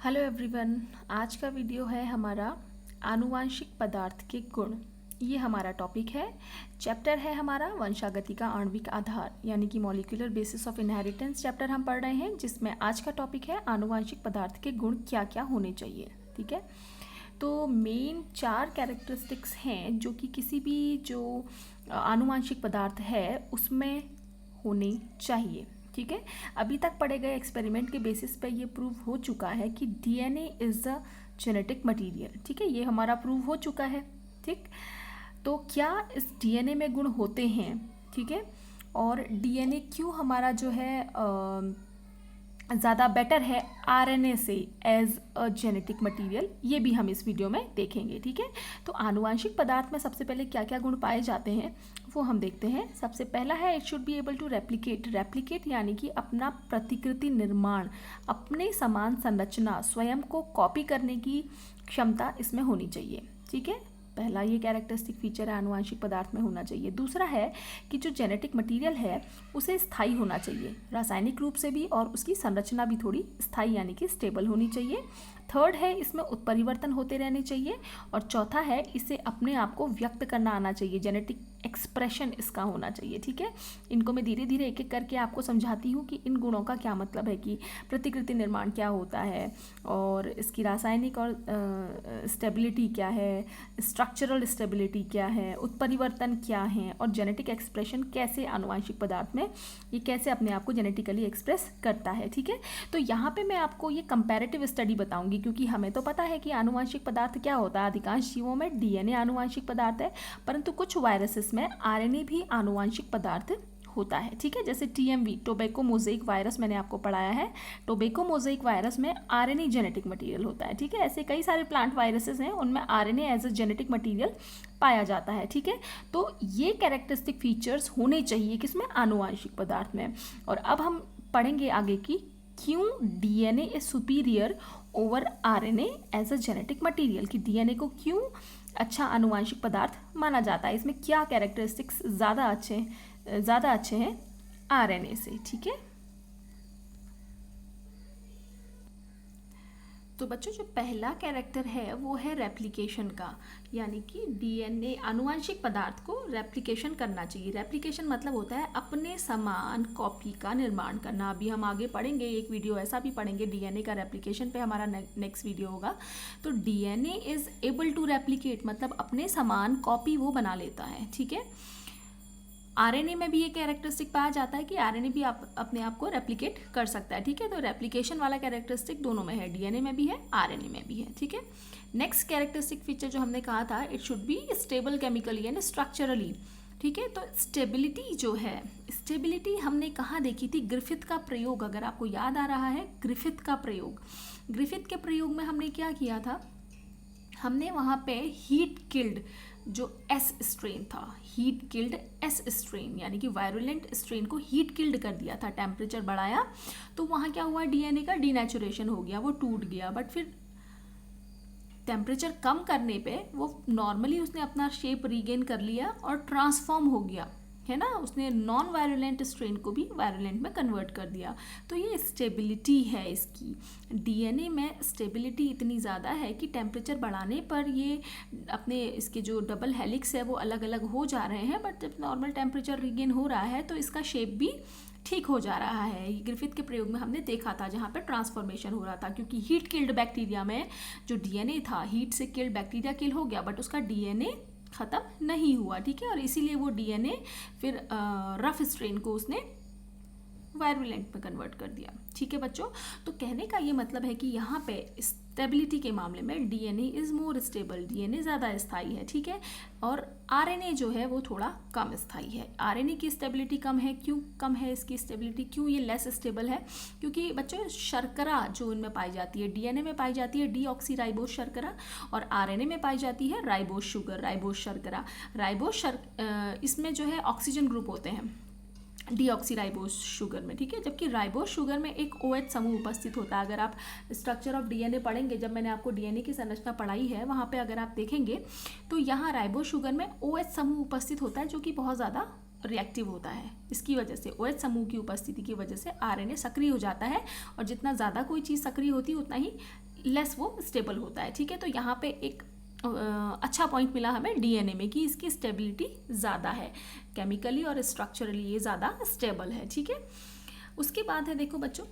Hello everyone. आज का video है हमारा आनुवांशिक पदार्थ के गुण। ये हमारा टॉपिक है। चैप्टर है हमारा वंशागति का आणविक आधार यानी कि molecular basis of inheritance chapter हम पढ़ रहे हैं, जिसमें आज का टॉपिक है आनुवांशिक पदार्थ के गुण क्या क्या होने चाहिए। ठीक है, तो मेन 4 कैरेक्टरिस्टिक्स हैं जो कि किसी भी जो आनुवांशिक पदार्थ है उसमें होने चाहिए। ठीक है, अभी तक पढ़े गए एक्सपेरिमेंट के बेसिस पे ये प्रूव हो चुका है कि DNA is a genetic material. ठीक है, ये हमारा प्रूव हो चुका है। ठीक, तो क्या इस डीएनए में गुण होते हैं? ठीक है, और डीएनए क्यों हमारा जो है ज़्यादा बेटर है आरएनए से एज अ जेनेटिक मटेरियल, ये भी हम इस वीडियो में देखेंगे। ठीक है, तो आनुवांशिक पदार्थ में सबसे पहले क्या क्या गुण पाए जाते हैं वो हम देखते हैं। सबसे पहला है it should be able to replicate. Replicate यानी कि अपना प्रतिकृति निर्माण, अपने समान संरचना, स्वयं को कॉपी करने की क्षमता इसमें होनी चाहिए। ठीक है, पहला ये कैरेक्टरिस्टिक फीचर है आनुवांशिक पदार्थ में होना चाहिए। दूसरा है कि जो जेनेटिक मटेरियल है उसे स्थायी होना चाहिए, रासायनिक रूप से भी, और उसकी संरचना भी थोड़ी स्थायी यानी कि स्टेबल होनी चाहिए। थर्ड है इसमें उत्परिवर्तन होते रहने चाहिए। और चौथा है इसे अपने आप को व्यक्त करना आना चाहिए, जेनेटिक एक्सप्रेशन इसका होना चाहिए। ठीक है, इनको मैं धीरे धीरे एक एक करके आपको समझाती हूँ कि इन गुणों का क्या मतलब है, कि प्रतिकृति निर्माण क्या होता है और इसकी रासायनिक और स्टेबिलिटी क्या है, स्ट्रक्चरल स्टेबिलिटी क्या है, उत्परिवर्तन क्या है, और जेनेटिक एक्सप्रेशन कैसे आनुवांशिक पदार्थ में ये कैसे अपने आप को जेनेटिकली एक्सप्रेस करता है। ठीक है, तो यहाँ पे मैं आपको ये कंपैरेटिव स्टडी बताऊंगी, क्योंकि हमें तो पता है कि आनुवांशिक पदार्थ क्या होता है। अधिकांश जीवों में डीएनए आनुवांशिक पदार्थ है, परंतु कुछ वायरसेस में आरएनए भी आनुवांशिक पदार्थ होता है। ठीक है, जैसे टीएमवी टोबैको मोज़ेक वायरस मैंने आपको पढ़ाया है। टोबैको मोज़ेक वायरस में आरएनए जेनेटिक मटेरियल होता है। ठीक है, ऐसे कई सारे प्लांट वायरसेस हैं उनमें RNA as a genetic material पाया जाता है। ठीक है, तो ये कैरेक्टरिस्टिक फीचर्स होने चाहिए किसमें, आनुवांशिक पदार्थ में। और अब हम पढ़ेंगे आगे की क्यों DNA is superior over RNA as a genetic material, कि डीएनए को क्यों अच्छा आनुवांशिक पदार्थ माना जाता है, इसमें क्या कैरेक्टरिस्टिक्स ज़्यादा अच्छे हैं आरएनए से। ठीक है, तो बच्चों जो पहला कैरेक्टर है वो है रेप्लिकेशन का, यानी कि डीएनए आनुवांशिक पदार्थ को रेप्लिकेशन करना चाहिए। रेप्लिकेशन मतलब होता है अपने समान कॉपी का निर्माण करना। अभी हम आगे पढ़ेंगे, एक वीडियो ऐसा भी पढ़ेंगे डीएनए का रेप्लिकेशन पे, हमारा नेक्स्ट वीडियो होगा। तो DNA is able to replicate मतलब अपने समान कॉपी वो बना लेता है। ठीक है, आरएनए में भी ये कैरेक्टरिस्टिक पाया जाता है कि आरएनए भी अपने आप को रेप्लिकेट कर सकता है। ठीक है, तो रेप्लिकेशन वाला कैरेक्टरिस्टिक दोनों में है, डीएनए में भी है, आरएनए में भी है। ठीक है, नेक्स्ट कैरेक्टरिस्टिक फीचर जो हमने कहा था, it should be stable chemically and structurally. ठीक है, तो स्टेबिलिटी जो है, स्टेबिलिटी हमने कहाँ देखी थी, ग्रिफिथ का प्रयोग, अगर आपको याद आ रहा है ग्रिफिथ का प्रयोग। ग्रिफिथ के प्रयोग में हमने क्या किया था, हमने वहाँ पे हीट किल्ड जो एस स्ट्रेन था, हीट किल्ड एस स्ट्रेन यानी कि वायरुलेंट स्ट्रेन को हीट किल्ड कर दिया था, टेम्परेचर बढ़ाया तो वहाँ क्या हुआ, डीएनए का डीनेचुरेशन हो गया, वो टूट गया। बट फिर टेम्परेचर कम करने पे वो नॉर्मली उसने अपना शेप रीगेन कर लिया और ट्रांसफॉर्म हो गया, है ना, उसने नॉन वायरुलेंट स्ट्रेन को भी वायरुलेंट में कन्वर्ट कर दिया। तो ये स्टेबिलिटी है इसकी, डीएनए में स्टेबिलिटी इतनी ज़्यादा है कि टेम्परेचर बढ़ाने पर ये अपने इसके जो डबल हेलिक्स है वो अलग अलग हो जा रहे हैं, बट जब नॉर्मल टेम्परेचर रीगेन हो रहा है तो इसका शेप भी ठीक हो जा रहा है। ये ग्रिफिथ के प्रयोग में हमने देखा था जहाँ पर ट्रांसफॉर्मेशन हो रहा था, क्योंकि हीट किल्ड बैक्टीरिया में जो डीएनए था, हीट से किल्ड बैक्टीरिया किल हो गया बट उसका डीएनए ख़त्म नहीं हुआ। ठीक है, और इसीलिए वो डीएनए फिर रफ स्ट्रेन को उसने वायरुलेंट में कन्वर्ट कर दिया। ठीक है बच्चों, तो कहने का ये मतलब है कि यहाँ पे स्टेबिलिटी के मामले में DNA is more stable, DNA ज़्यादा स्थायी है। ठीक है, और आरएनए जो है वो थोड़ा कम स्थायी है। आरएनए की स्टेबिलिटी कम है, क्यों कम है इसकी स्टेबिलिटी, क्यों ये लेस स्टेबल है, क्योंकि बच्चों शर्करा जो इनमें पाई जाती है, डीएनए में पाई जाती है डीऑक्सीराइबोस शर्करा, और आरएनए में पाई जाती है राइबोस शुगर, राइबोस शर्करा। इसमें जो है ऑक्सीजन ग्रुप होते हैं डीऑक्सीराइबोस शुगर में। ठीक है, जबकि राइबोस शुगर में एक OH समूह उपस्थित होता है। अगर आप स्ट्रक्चर ऑफ डीएनए पढ़ेंगे, जब मैंने आपको डीएनए की संरचना पढ़ाई है वहाँ पे अगर आप देखेंगे तो यहाँ राइबोस शुगर में OH समूह उपस्थित होता है जो कि बहुत ज़्यादा रिएक्टिव होता है। इसकी वजह से OH समूह की उपस्थिति की वजह से आरएनए सक्रिय हो जाता है, और जितना ज़्यादा कोई चीज़ सक्रिय होती है उतना ही लेस वो स्टेबल होता है, ठीक है। तो यहाँ पे एक अच्छा पॉइंट मिला हमें डीएनए में कि इसकी स्टेबिलिटी ज़्यादा है, केमिकली और स्ट्रक्चरली ये ज़्यादा स्टेबल है, ठीक है। उसके बाद है देखो बच्चों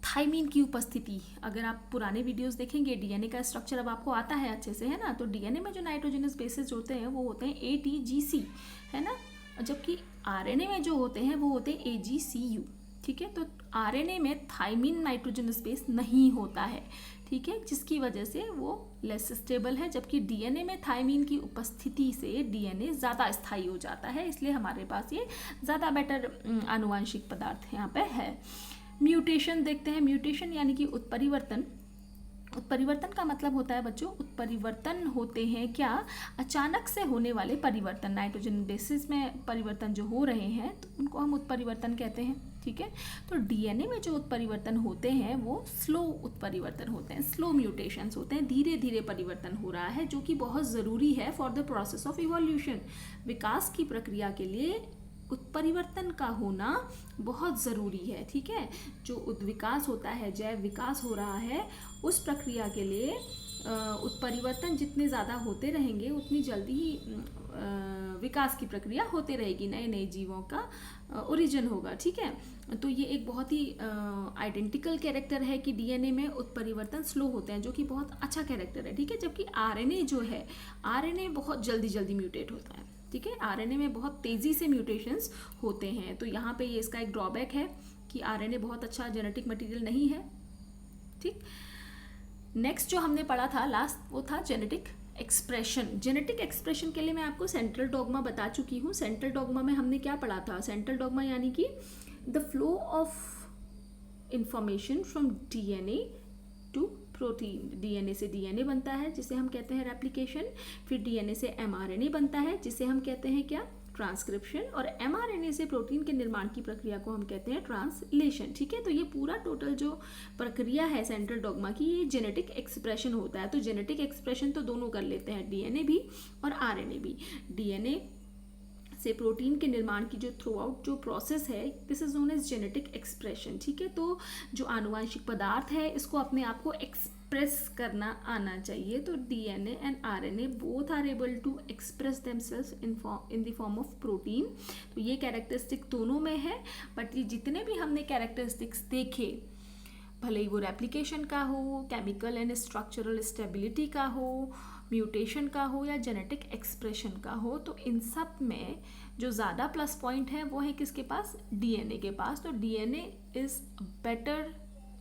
थाइमीन की उपस्थिति। अगर आप पुराने वीडियोस देखेंगे डीएनए का स्ट्रक्चर अब आपको आता है अच्छे से, है ना। तो डीएनए में जो नाइट्रोजनस बेसेस होते हैं वो होते हैं ATGC, है ना, जबकि आरएनए में जो होते हैं वो होते हैं AGCU, ठीक है। तो आरएनए में थाइमीन नाइट्रोजनस बेस नहीं होता है, ठीक है, जिसकी वजह से वो लेस स्टेबल है, जबकि डीएनए में थाइमीन की उपस्थिति से डीएनए ज़्यादा स्थायी हो जाता है, इसलिए हमारे पास ये ज़्यादा बेटर आनुवांशिक पदार्थ यहाँ पे है। म्यूटेशन देखते हैं। म्यूटेशन यानी कि उत्परिवर्तन। उत्परिवर्तन का मतलब होता है बच्चों, उत्परिवर्तन होते हैं क्या, अचानक से होने वाले परिवर्तन। नाइट्रोजन बेसिस में परिवर्तन जो हो रहे हैं तो उनको हम उत्परिवर्तन कहते हैं, ठीक है। तो डीएनए में जो उत्परिवर्तन होते हैं वो स्लो उत्परिवर्तन होते हैं, स्लो म्यूटेशंस होते हैं, धीरे धीरे परिवर्तन हो रहा है, जो कि बहुत ज़रूरी है for the process of evolution. विकास की प्रक्रिया के लिए उत्परिवर्तन का होना बहुत ज़रूरी है, ठीक है। जो विकास होता है, जैव विकास हो रहा है, उस प्रक्रिया के लिए उत्परिवर्तन जितने ज़्यादा होते रहेंगे उतनी जल्दी ही विकास की प्रक्रिया होते रहेगी, नए नए जीवों का ओरिजिन होगा, ठीक है। तो ये एक बहुत ही आइडेंटिकल कैरेक्टर है कि डीएनए में उत्परिवर्तन स्लो होते हैं, जो कि बहुत अच्छा कैरेक्टर है, ठीक है। जबकि आरएनए जो है, आरएनए बहुत जल्दी जल्दी म्यूटेट होता है, ठीक है। आरएनए में बहुत तेज़ी से म्यूटेशंस होते हैं। तो यहाँ पे ये इसका एक ड्रॉबैक है कि आरएनए बहुत अच्छा जेनेटिक मटेरियल नहीं है, ठीक। नेक्स्ट जो हमने पढ़ा था लास्ट, वो था जेनेटिक एक्सप्रेशन। जेनेटिक एक्सप्रेशन के लिए मैं आपको सेंट्रल डॉग्मा बता चुकी हूँ। सेंट्रल डॉग्मा में हमने क्या पढ़ा था, सेंट्रल डॉग्मा यानी कि the flow of information from DNA to protein. DNA से डीएनए बनता है जिसे हम कहते हैं रेप्लिकेशन, फिर डीएनए से एमआरएनए बनता है जिसे हम कहते हैं क्या, ट्रांसक्रिप्शन, और एमआरएनए से प्रोटीन के निर्माण की प्रक्रिया को हम कहते हैं ट्रांसलेशन, ठीक है। तो ये पूरा टोटल जो प्रक्रिया है सेंट्रल डॉग्मा की, ये जेनेटिक एक्सप्रेशन होता है। तो जेनेटिक एक्सप्रेशन तो दोनों कर लेते हैं, डीएनए भी और आरएनए भी। डीएनए से प्रोटीन के निर्माण की जो थ्रू आउट जो प्रोसेस है, this is known as genetic expression, ठीक है। तो जो आनुवांशिक पदार्थ है इसको अपने आप को एक्सप्रेस करना आना चाहिए। तो DNA and RNA both are able to express themselves in the form of protein. तो ये कैरेक्टरिस्टिक दोनों में है, बट ये जितने भी हमने कैरेक्टरिस्टिक्स देखे, भले ही वो रेप्लिकेशन का हो, केमिकल एंड स्ट्रक्चरल स्टेबिलिटी का हो, म्यूटेशन का हो या जेनेटिक एक्सप्रेशन का हो, तो इन सब में जो ज़्यादा प्लस पॉइंट है वो है किसके पास, डीएनए के पास। तो DNA is better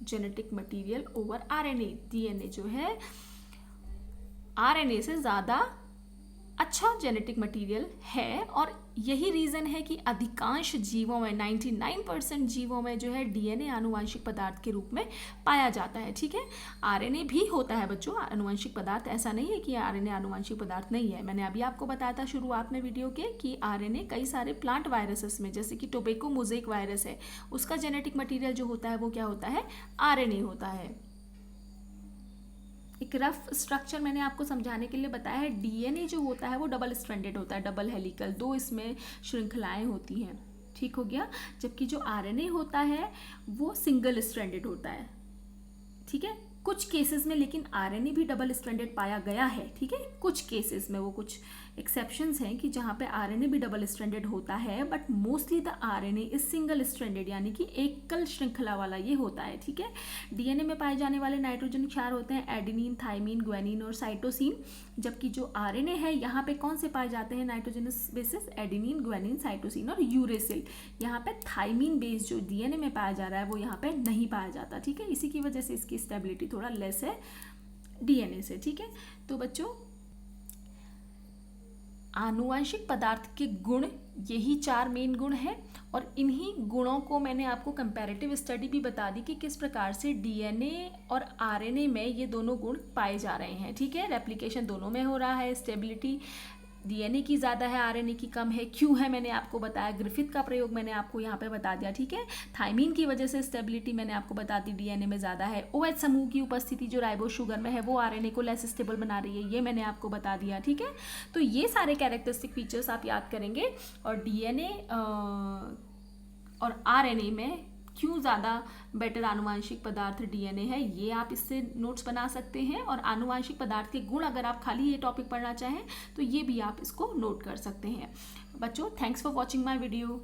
genetic material over RNA. DNA जो है आरएनए से ज़्यादा अच्छा जेनेटिक मटेरियल है, और यही रीज़न है कि अधिकांश जीवों में 99% जीवों में जो है डीएनए आनुवांशिक पदार्थ के रूप में पाया जाता है, ठीक है। आरएनए भी होता है बच्चों आनुवांशिक पदार्थ, ऐसा नहीं है कि आरएनए आनुवांशिक पदार्थ नहीं है। मैंने अभी आपको बताया था शुरुआत में वीडियो के कि आरएनए कई सारे प्लांट वायरसेस में, जैसे कि टोबैको मोज़ेक वायरस है, उसका जेनेटिक मटीरियल जो होता है वो क्या होता है, आरएनए होता है। एक रफ स्ट्रक्चर मैंने आपको समझाने के लिए बताया है। डीएनए जो होता है वो डबल स्ट्रैंडेड होता है, डबल हेलिकल, 2 इसमें श्रृंखलाएं होती हैं, ठीक हो गया। जबकि जो आरएनए होता है वो सिंगल स्ट्रैंडेड होता है, ठीक है। कुछ केसेस में लेकिन आरएनए भी डबल स्ट्रैंडेड पाया गया है, ठीक है। कुछ केसेस में, वो कुछ एक्सेप्शंस हैं कि जहाँ पे आरएनए भी डबल स्ट्रैंडेड होता है, but mostly the RNA is single stranded, यानी कि एकल श्रृंखला वाला ये होता है, ठीक है। डीएनए में पाए जाने वाले नाइट्रोजन क्षार होते हैं एडेनिन, थाइमिन, ग्वानिन और साइटोसिन, जबकि जो आरएनए है यहाँ पे कौन से पाए जाते हैं nitrogenous bases, adenine, guanine, cytosine और यूरेसिल। यहाँ पे थाइमिन बेस जो डीएनए में पाया जा रहा है वो यहाँ पे नहीं पाया जाता, ठीक है। इसी की वजह से इसकी स्टेबिलिटी थोड़ा लेस है डीएनए से, ठीक है। तो बच्चों आनुवांशिक पदार्थ के गुण, यही 4 मेन गुण हैं, और इन्हीं गुणों को मैंने आपको कंपैरेटिव स्टडी भी बता दी कि किस प्रकार से डीएनए और आरएनए में ये दोनों गुण पाए जा रहे हैं, ठीक है। रेप्लिकेशन दोनों में हो रहा है, स्टेबिलिटी डीएनए की ज़्यादा है, आरएनए की कम है। क्यों है मैंने आपको बताया, ग्रिफिथ का प्रयोग मैंने आपको यहाँ पे बता दिया, ठीक है। थाइमीन की वजह से स्टेबिलिटी मैंने आपको बता दी डीएनए में ज़्यादा है। ओएच समूह की उपस्थिति जो राइबोस शुगर में है वो आरएनए को लेस स्टेबल बना रही है, ये मैंने आपको बता दिया, ठीक है। तो ये सारे कैरेक्टरिस्टिक फीचर्स आप याद करेंगे, और डीएनए और आरएनए में क्यों ज़्यादा बेटर आनुवांशिक पदार्थ डीएनए है, ये आप इससे नोट्स बना सकते हैं। और आनुवांशिक पदार्थ के गुण अगर आप खाली ये टॉपिक पढ़ना चाहें तो ये भी आप इसको नोट कर सकते हैं। बच्चों, thanks for watching my video.